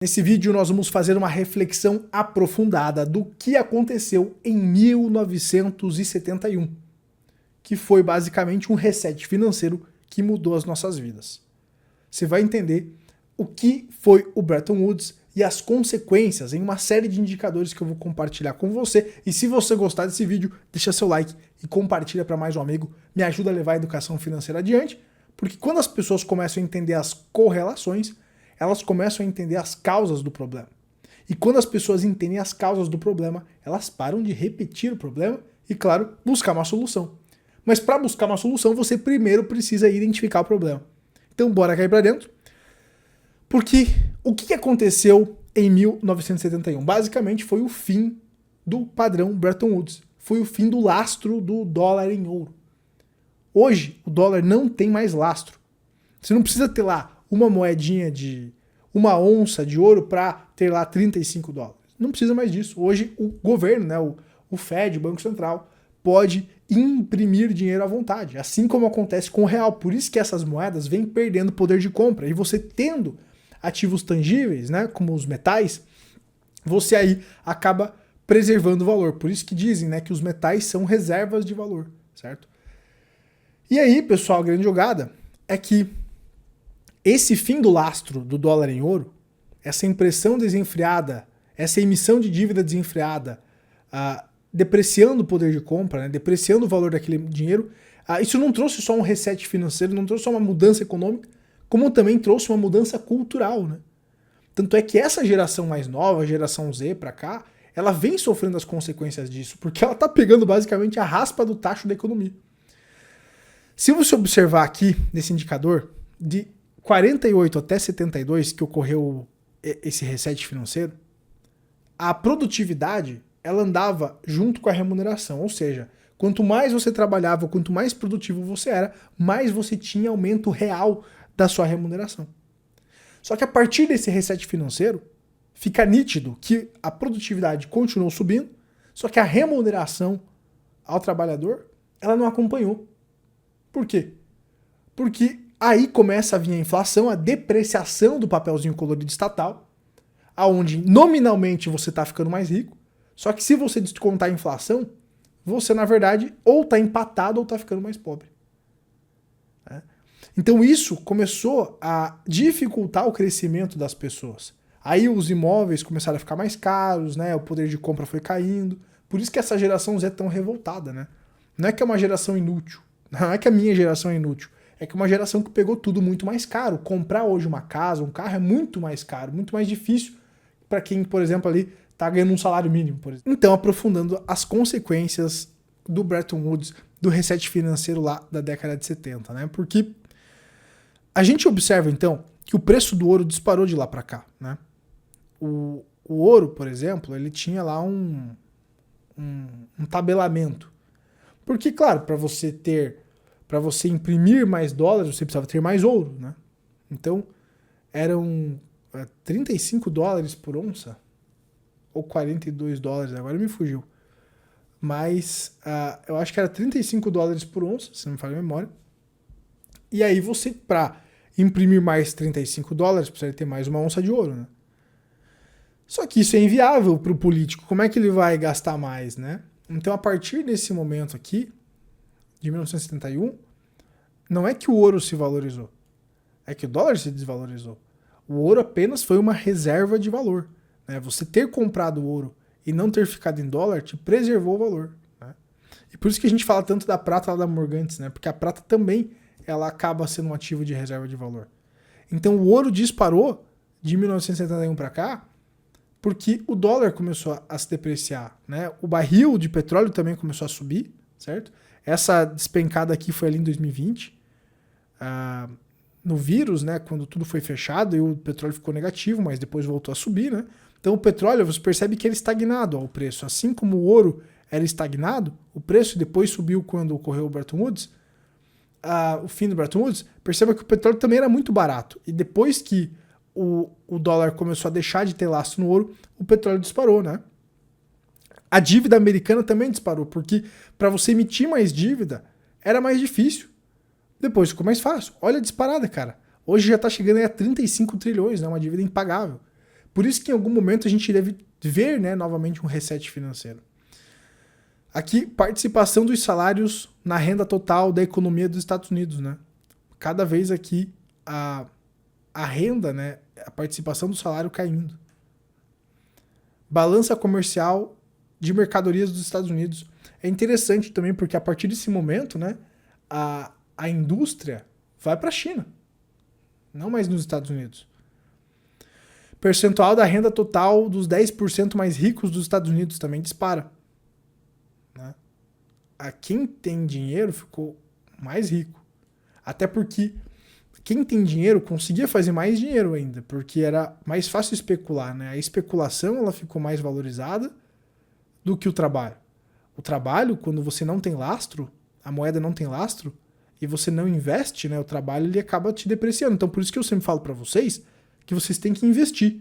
Nesse vídeo nós vamos fazer uma reflexão aprofundada do que aconteceu em 1971, que foi basicamente um reset financeiro que mudou as nossas vidas. Você vai entender o que foi o Bretton Woods e as consequências em uma série de indicadores que eu vou compartilhar com você. E se você gostar desse vídeo, deixa seu like e compartilha para mais um amigo. Me ajuda a levar a educação financeira adiante, porque quando as pessoas começam a entender as correlações, elas começam a entender as causas do problema. E quando as pessoas entendem as causas do problema, elas param de repetir o problema e, claro, buscar uma solução. Mas para buscar uma solução, você primeiro precisa identificar o problema. Então, bora cair para dentro. Porque o que aconteceu em 1971? Basicamente foi o fim do padrão Bretton Woods. Foi o fim do lastro do dólar em ouro. Hoje, o dólar não tem mais lastro. Você não precisa ter lá uma moedinha de uma onça de ouro para ter lá 35 dólares. Não precisa mais disso. Hoje o governo, né, o Fed, o Banco Central, pode imprimir dinheiro à vontade, assim como acontece com o real. Por isso que essas moedas vêm perdendo poder de compra. E você tendo ativos tangíveis, né, como os metais, você aí acaba preservando o valor. Por isso que dizem, né, que os metais são reservas de valor, certo? E aí, pessoal, a grande jogada é que esse fim do lastro do dólar em ouro, essa impressão desenfreada, essa emissão de dívida desenfreada, depreciando o poder de compra, né, depreciando o valor daquele dinheiro, isso não trouxe só um reset financeiro, não trouxe só uma mudança econômica, como também trouxe uma mudança cultural, né? Tanto é que essa geração mais nova, a geração Z pra cá, ela vem sofrendo as consequências disso, porque ela tá pegando basicamente a raspa do tacho da economia. Se você observar aqui nesse indicador, de 48 até 72, que ocorreu esse reset financeiro, a produtividade ela andava junto com a remuneração, ou seja, quanto mais você trabalhava, quanto mais produtivo você era, mais você tinha aumento real da sua remuneração. Só que a partir desse reset financeiro, fica nítido que a produtividade continuou subindo, só que a remuneração ao trabalhador, ela não acompanhou. Por quê? Porque aí começa a vir a inflação, a depreciação do papelzinho colorido estatal, aonde nominalmente você está ficando mais rico, só que se você descontar a inflação, você na verdade ou está empatado ou está ficando mais pobre. Então isso começou a dificultar o crescimento das pessoas. Aí os imóveis começaram a ficar mais caros, né? O poder de compra foi caindo. Por isso que essa geração Z é tão revoltada, né? Não é que é uma geração inútil, não é que a minha geração é inútil. É que uma geração que pegou tudo muito mais caro. Comprar hoje uma casa, um carro é muito mais caro, muito mais difícil para quem, por exemplo, ali está ganhando um salário mínimo, por exemplo. Então, aprofundando as consequências do Bretton Woods, do reset financeiro lá da década de 70, né? Porque a gente observa, então, que o preço do ouro disparou de lá para cá, né? O ouro, por exemplo, ele tinha lá um tabelamento. Porque, claro, para você imprimir mais dólares, você precisava ter mais ouro, né? Então, eram 35 dólares por onça, ou 42 dólares, agora me fugiu. Mas eu acho que era 35 dólares por onça, se não me falha a memória. E aí você, para imprimir mais 35 dólares, precisa ter mais uma onça de ouro, né? Só que isso é inviável para o político. Como é que ele vai gastar mais, né? Então, a partir desse momento aqui, de 1971, não é que o ouro se valorizou, é que o dólar se desvalorizou. O ouro apenas foi uma reserva de valor, né? Você ter comprado ouro e não ter ficado em dólar te preservou o valor, né? E por isso que a gente fala tanto da prata lá da Morgantes, né? Porque a prata também ela acaba sendo um ativo de reserva de valor. Então o ouro disparou de 1971 para cá porque o dólar começou a se depreciar, né? O barril de petróleo também começou a subir, certo? Essa despencada aqui foi ali em 2020, no vírus, né, quando tudo foi fechado e o petróleo ficou negativo, mas depois voltou a subir, né? Então o petróleo, você percebe que ele é estagnado ao preço. Assim como o ouro era estagnado, o preço depois subiu quando ocorreu o Bretton Woods, o fim do Bretton Woods, perceba que o petróleo também era muito barato. E depois que o dólar começou a deixar de ter lastro no ouro, o petróleo disparou, né? A dívida americana também disparou, porque para você emitir mais dívida era mais difícil. Depois ficou mais fácil. Olha a disparada, cara. Hoje já está chegando aí a 35 trilhões, né? Uma dívida impagável. Por isso que em algum momento a gente deve ver, né, novamente um reset financeiro. Aqui, participação dos salários na renda total da economia dos Estados Unidos, né? Cada vez aqui a renda, né, a participação do salário caindo. Balança comercial de mercadorias dos Estados Unidos. É interessante também porque a partir desse momento, né, a indústria vai para a China, não mais nos Estados Unidos. Percentual da renda total dos 10% mais ricos dos Estados Unidos também dispara. Né? A quem tem dinheiro ficou mais rico. Até porque quem tem dinheiro conseguia fazer mais dinheiro ainda, porque era mais fácil especular. Né? A especulação ela ficou mais valorizada do que o trabalho. O trabalho, quando você não tem lastro, a moeda não tem lastro, e você não investe, né, o trabalho ele acaba te depreciando. Então por isso que eu sempre falo para vocês que vocês têm que investir.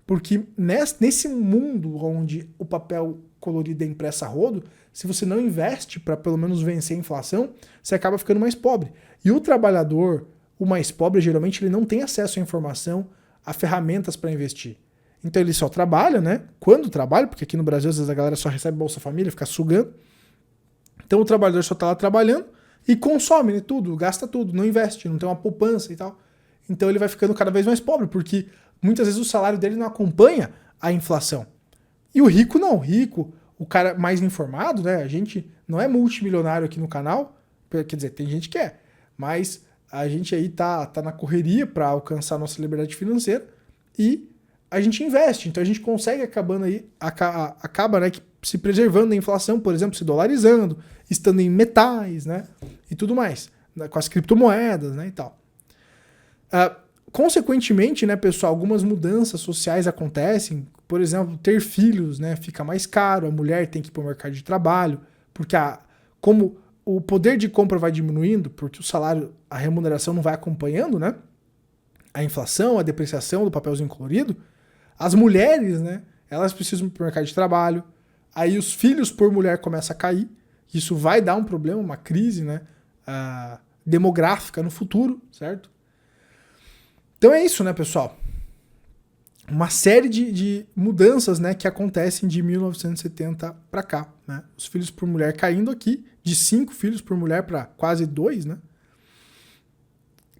Porque nesse mundo onde o papel colorido é impresso a rodo, se você não investe para pelo menos vencer a inflação, você acaba ficando mais pobre. E o trabalhador, o mais pobre, geralmente ele não tem acesso à informação, a ferramentas para investir. Então ele só trabalha, né? Quando trabalha, porque aqui no Brasil às vezes a galera só recebe Bolsa Família, fica sugando. Então o trabalhador só está lá trabalhando e consome, né, tudo, gasta tudo, não investe, não tem uma poupança e tal. Então ele vai ficando cada vez mais pobre, porque muitas vezes o salário dele não acompanha a inflação. E o rico não, o rico, o cara mais informado, né? A gente não é multimilionário aqui no canal, quer dizer, tem gente que é, mas a gente aí tá na correria para alcançar a nossa liberdade financeira e a gente investe, então a gente consegue acaba, né, se preservando da inflação, por exemplo, se dolarizando, estando em metais, né, e tudo mais, né, com as criptomoedas, né, e tal. Consequentemente, né, pessoal, algumas mudanças sociais acontecem, por exemplo, ter filhos, né, fica mais caro, a mulher tem que ir para o mercado de trabalho, porque como o poder de compra vai diminuindo, porque o salário, a remuneração não vai acompanhando, né, a inflação, a depreciação do papelzinho colorido, as mulheres, né, elas precisam ir para o mercado de trabalho, aí os filhos por mulher começam a cair, isso vai dar um problema, uma crise, né, demográfica no futuro, certo? Então é isso, né, pessoal? Uma série de mudanças, né, que acontecem de 1970 para cá, né? Os filhos por mulher caindo aqui, de 5 filhos por mulher para quase 2, né?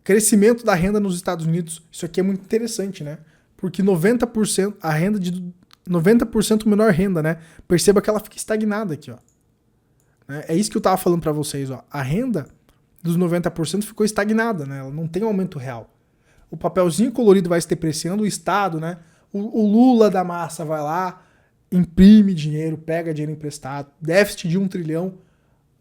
Crescimento da renda nos Estados Unidos, isso aqui é muito interessante, né? Porque 90%, a renda de 90% menor renda, né? Perceba que ela fica estagnada aqui, ó. É isso que eu tava falando para vocês, ó. A renda dos 90% ficou estagnada, né? Ela não tem aumento real. O papelzinho colorido vai se depreciando, o Estado, né? O Lula da massa vai lá, imprime dinheiro, pega dinheiro emprestado, déficit de 1 trilhão,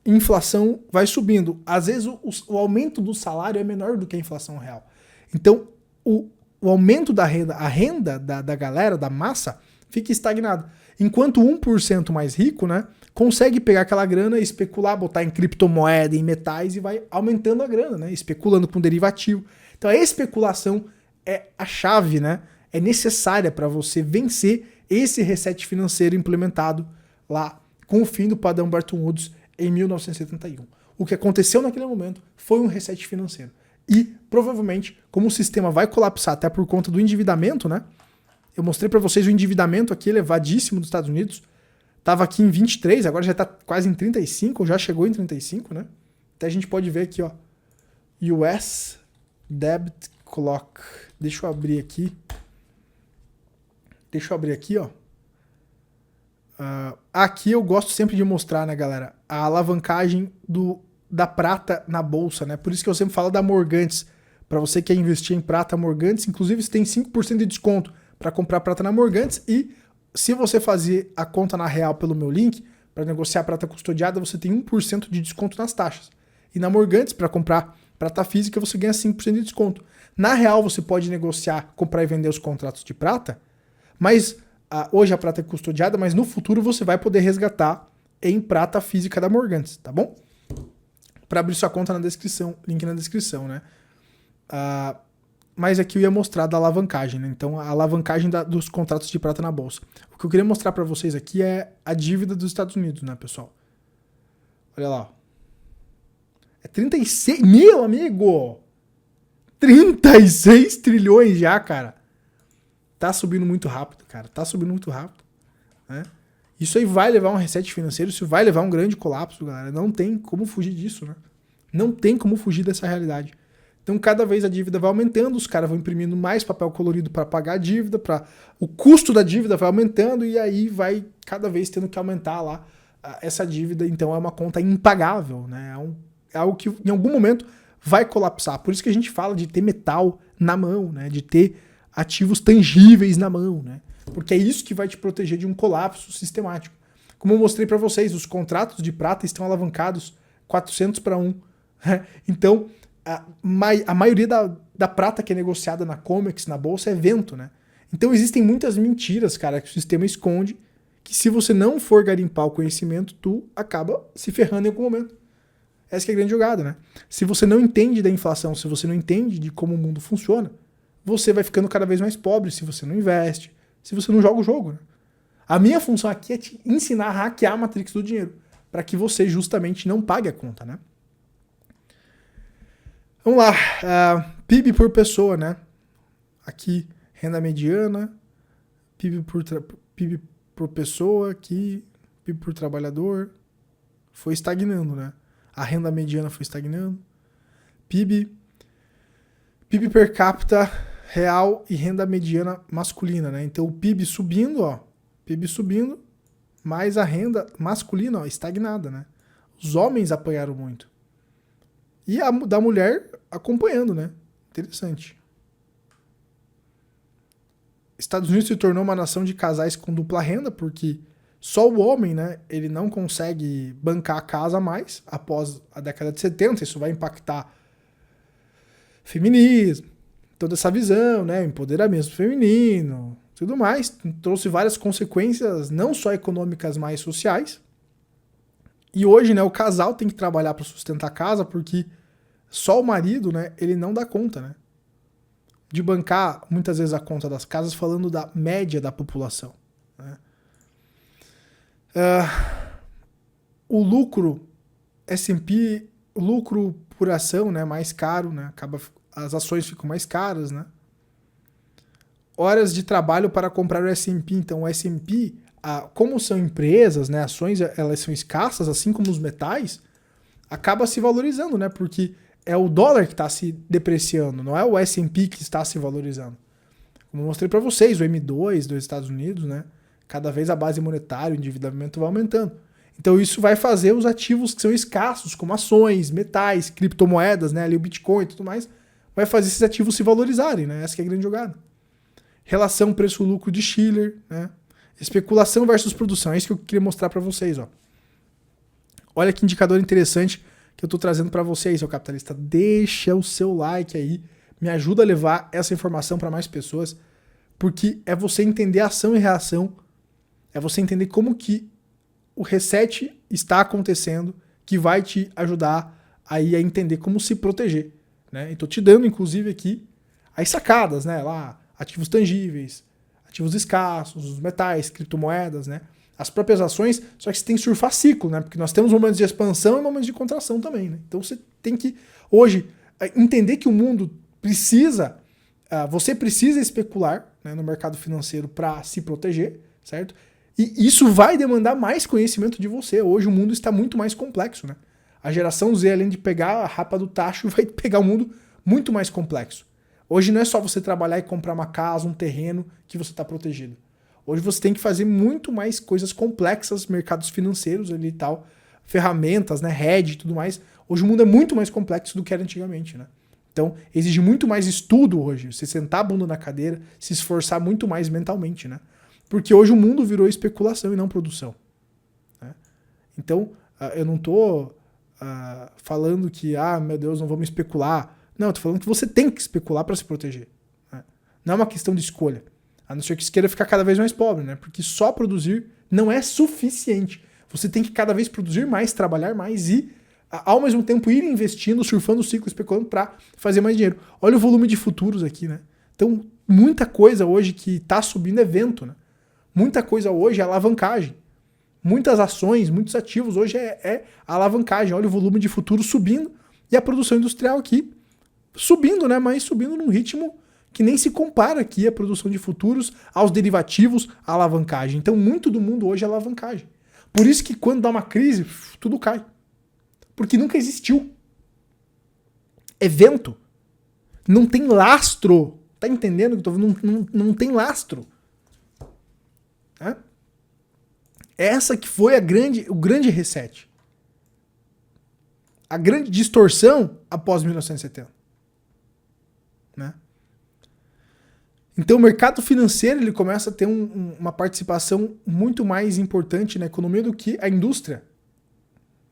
inflação vai subindo. Às vezes o aumento do salário é menor do que a inflação real. Então, o aumento da renda, a renda da galera, da massa, fica estagnada. Enquanto o 1% mais rico, né, consegue pegar aquela grana e especular, botar em criptomoeda, em metais e vai aumentando a grana, né, especulando com derivativo. Então a especulação é a chave, né? É necessária para você vencer esse reset financeiro implementado lá com o fim do padrão Bretton Woods em 1971. O que aconteceu naquele momento foi um reset financeiro. E provavelmente, como o sistema vai colapsar até por conta do endividamento, né? Eu mostrei para vocês o endividamento aqui elevadíssimo dos Estados Unidos. Tava aqui em 23, agora já tá quase em 35, já chegou em 35, né? Até a gente pode ver aqui, ó. US Debit Clock. Deixa eu abrir aqui. Ó. Aqui eu gosto sempre de mostrar, né, galera, a alavancagem da prata na bolsa, né? Por isso que eu sempre falo da Morgantes. Para você que quer investir em prata Morgantes, inclusive você tem 5% de desconto para comprar prata na Morgantes. E se você fazer a conta na real pelo meu link, para negociar prata custodiada, você tem 1% de desconto nas taxas. E na Morgantes, para comprar prata física, você ganha 5% de desconto. Na real, você pode negociar, comprar e vender os contratos de prata, mas hoje a prata é custodiada, mas no futuro você vai poder resgatar em prata física da Morgantes, tá bom? Para abrir sua conta na descrição, link na descrição, né? Mas aqui eu ia mostrar da alavancagem, né? Então, a alavancagem dos contratos de prata na bolsa. O que eu queria mostrar para vocês aqui é a dívida dos Estados Unidos, né, pessoal? Olha lá, ó. É 36... Meu amigo! 36 trilhões já, cara. Tá subindo muito rápido, cara. Tá subindo muito rápido. Né? Isso aí vai levar a um reset financeiro, isso vai levar a um grande colapso, galera. Não tem como fugir disso, né? Não tem como fugir dessa realidade. Então, cada vez a dívida vai aumentando, os caras vão imprimindo mais papel colorido para pagar a dívida, o custo da dívida vai aumentando e aí vai cada vez tendo que aumentar lá essa dívida. Então, é uma conta impagável, né? É algo que em algum momento vai colapsar. Por isso que a gente fala de ter metal na mão, né? De ter ativos tangíveis na mão, né? Porque é isso que vai te proteger de um colapso sistemático. Como eu mostrei para vocês, os contratos de prata estão alavancados 400-1. Então, a maioria da prata que é negociada na COMEX, na bolsa, é vento, né? Então existem muitas mentiras, cara, que o sistema esconde, que se você não for garimpar o conhecimento, tu acaba se ferrando em algum momento. Essa que é a grande jogada, né? Se você não entende da inflação, se você não entende de como o mundo funciona, você vai ficando cada vez mais pobre se você não investe, se você não joga o jogo, né? A minha função aqui é te ensinar a hackear a Matrix do dinheiro, para que você justamente não pague a conta, né? Vamos lá, PIB por pessoa, né? Aqui, renda mediana, PIB por pessoa, aqui, PIB por trabalhador, foi estagnando, né? A renda mediana foi estagnando. PIB per capita real e renda mediana masculina, né? Então o PIB subindo, ó, PIB subindo, mas a renda masculina, ó, estagnada, né? Os homens apanharam muito. E a da mulher acompanhando, né? Interessante. Estados Unidos se tornou uma nação de casais com dupla renda, porque só o homem, né, ele não consegue bancar a casa mais após a década de 70, isso vai impactar feminismo, toda essa visão, né, empoderamento feminino, tudo mais, trouxe várias consequências, não só econômicas, mas sociais. E hoje, né, o casal tem que trabalhar para sustentar a casa, porque só o marido, né, ele não dá conta, né, de bancar muitas vezes a conta das casas, falando da média da população, né. O lucro S&P, o lucro por ação, né, mais caro, né, as ações ficam mais caras, né. Horas de trabalho para comprar o S&P, então o S&P, como são empresas, né, ações, elas são escassas, assim como os metais, acaba se valorizando, né, porque é o dólar que está se depreciando, não é o S&P que está se valorizando. Como eu mostrei para vocês, o M2 dos Estados Unidos, né, cada vez a base monetária, o endividamento vai aumentando. Então isso vai fazer os ativos que são escassos, como ações, metais, criptomoedas, né, ali o Bitcoin e tudo mais, vai fazer esses ativos se valorizarem, né? Essa que é a grande jogada. Relação preço-lucro de Shiller, né? Especulação versus produção, é isso que eu queria mostrar para vocês, ó. Olha que indicador interessante que eu estou trazendo para vocês, seu capitalista. Deixa o seu like aí, me ajuda a levar essa informação para mais pessoas, porque é você entender ação e reação, é você entender como que o reset está acontecendo, que vai te ajudar aí a entender como se proteger, né? Estou te dando, inclusive, aqui as sacadas, né? Lá, ativos tangíveis, ativos escassos, os metais, criptomoedas, né? As próprias ações, só que você tem que surfar ciclo, né? Porque nós temos momentos de expansão e momentos de contração também, né? Então você tem que, hoje, entender que o mundo precisa, você precisa especular, né, no mercado financeiro para se proteger, certo? E isso vai demandar mais conhecimento de você. Hoje o mundo está muito mais complexo, né? A geração Z, além de pegar a rapa do tacho, vai pegar um mundo muito mais complexo. Hoje não é só você trabalhar e comprar uma casa, um terreno, que você está protegido. Hoje você tem que fazer muito mais coisas complexas, mercados financeiros ali e tal, ferramentas, né, hedge e tudo mais. Hoje o mundo é muito mais complexo do que era antigamente, né? Então exige muito mais estudo hoje, você sentar a bunda na cadeira, se esforçar muito mais mentalmente, né? Porque hoje o mundo virou especulação e não produção, né? Então eu não tô falando que, meu Deus, não vamos especular. Não, eu tô falando que você tem que especular para se proteger, né? Não é uma questão de escolha. A não ser que você queira ficar cada vez mais pobre, né? Porque só produzir não é suficiente. Você tem que cada vez produzir mais, trabalhar mais e, ao mesmo tempo, ir investindo, surfando o ciclo, especulando para fazer mais dinheiro. Olha o volume de futuros aqui, né? Então, muita coisa hoje que está subindo é vento, né? Muita coisa hoje é alavancagem. Muitas ações, muitos ativos hoje é alavancagem. Olha o volume de futuros subindo e a produção industrial aqui subindo, né? Mas subindo num ritmo que nem se compara aqui a produção de futuros aos derivativos, à alavancagem. Então, muito do mundo hoje é alavancagem. Por isso que quando dá uma crise, tudo cai. Porque nunca existiu. É vento. Não tem lastro. Tá entendendo que eu tô falando? Não tem lastro. É? Essa que foi o grande reset. A grande distorção após 1970. Né? Então o mercado financeiro ele começa a ter uma participação muito mais importante na economia do que a indústria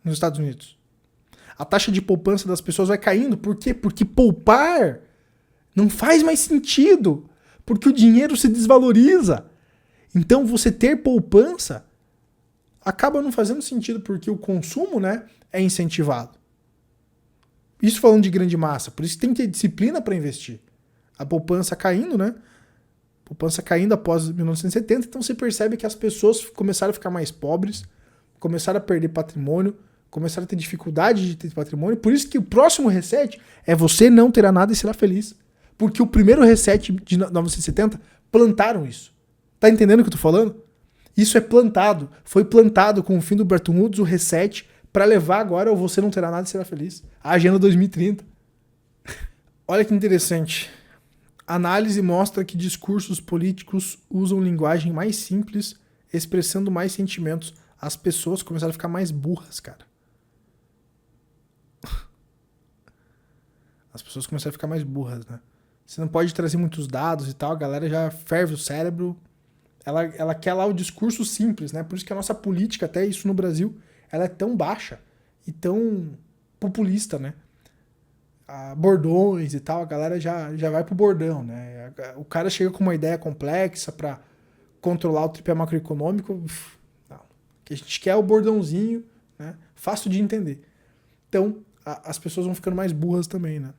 nos Estados Unidos. A taxa de poupança das pessoas vai caindo. Por quê? Porque poupar não faz mais sentido. Porque o dinheiro se desvaloriza. Então você ter poupança acaba não fazendo sentido porque o consumo, né, é incentivado. Isso falando de grande massa. Por isso tem que ter disciplina para investir. A poupança caindo, né? Poupança caindo após 1970. Então você percebe que as pessoas começaram a ficar mais pobres, começaram a perder patrimônio, começaram a ter dificuldade de ter patrimônio. Por isso que o próximo reset é você não terá nada e será feliz. Porque o primeiro reset de 1970 plantaram isso. Tá entendendo o que eu tô falando? Isso é plantado. Foi plantado com o fim do Bretton Woods, o reset, para levar agora ao você não terá nada e será feliz. A Agenda 2030. Olha que interessante. A análise mostra que discursos políticos usam linguagem mais simples, expressando mais sentimentos. As pessoas começaram a ficar mais burras, cara. As pessoas começaram a ficar mais burras, né? Você não pode trazer muitos dados e tal, a galera já ferve o cérebro. Ela quer lá o discurso simples, né? Por isso que a nossa política, até isso no Brasil, ela é tão baixa e tão populista, né? Bordões e tal, a galera já vai pro bordão, né? O cara chega com uma ideia complexa para controlar o tripé macroeconômico. Não. O que a gente quer é o bordãozinho, né? Fácil de entender. Então, as pessoas vão ficando mais burras também, né?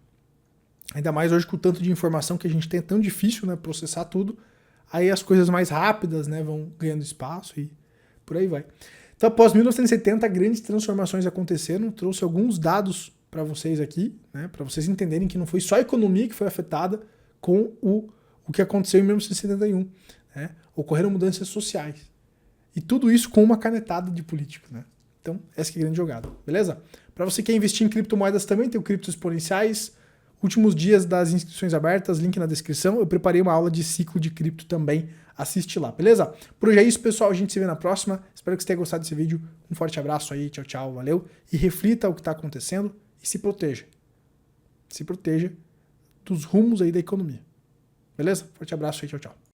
Ainda mais hoje com o tanto de informação que a gente tem, é tão difícil, né, processar tudo. Aí as coisas mais rápidas, né, vão ganhando espaço e por aí vai. Então, após 1970, grandes transformações aconteceram. Trouxe alguns dados para vocês aqui, né, para vocês entenderem que não foi só a economia que foi afetada com o que aconteceu em 1971. Né? Ocorreram mudanças sociais. E tudo isso com uma canetada de político, né? Então, essa que é a grande jogada, beleza? Para você que quer investir em criptomoedas também, tem o Criptos Exponenciais. Últimos dias das inscrições abertas, link na descrição. Eu preparei uma aula de ciclo de cripto também. Assiste lá, beleza? Por hoje é isso, pessoal. A gente se vê na próxima. Espero que você tenha gostado desse vídeo. Um forte abraço aí. Tchau, tchau. Valeu. E reflita o que está acontecendo e se proteja. Se proteja dos rumos aí da economia. Beleza? Forte abraço aí. Tchau, tchau.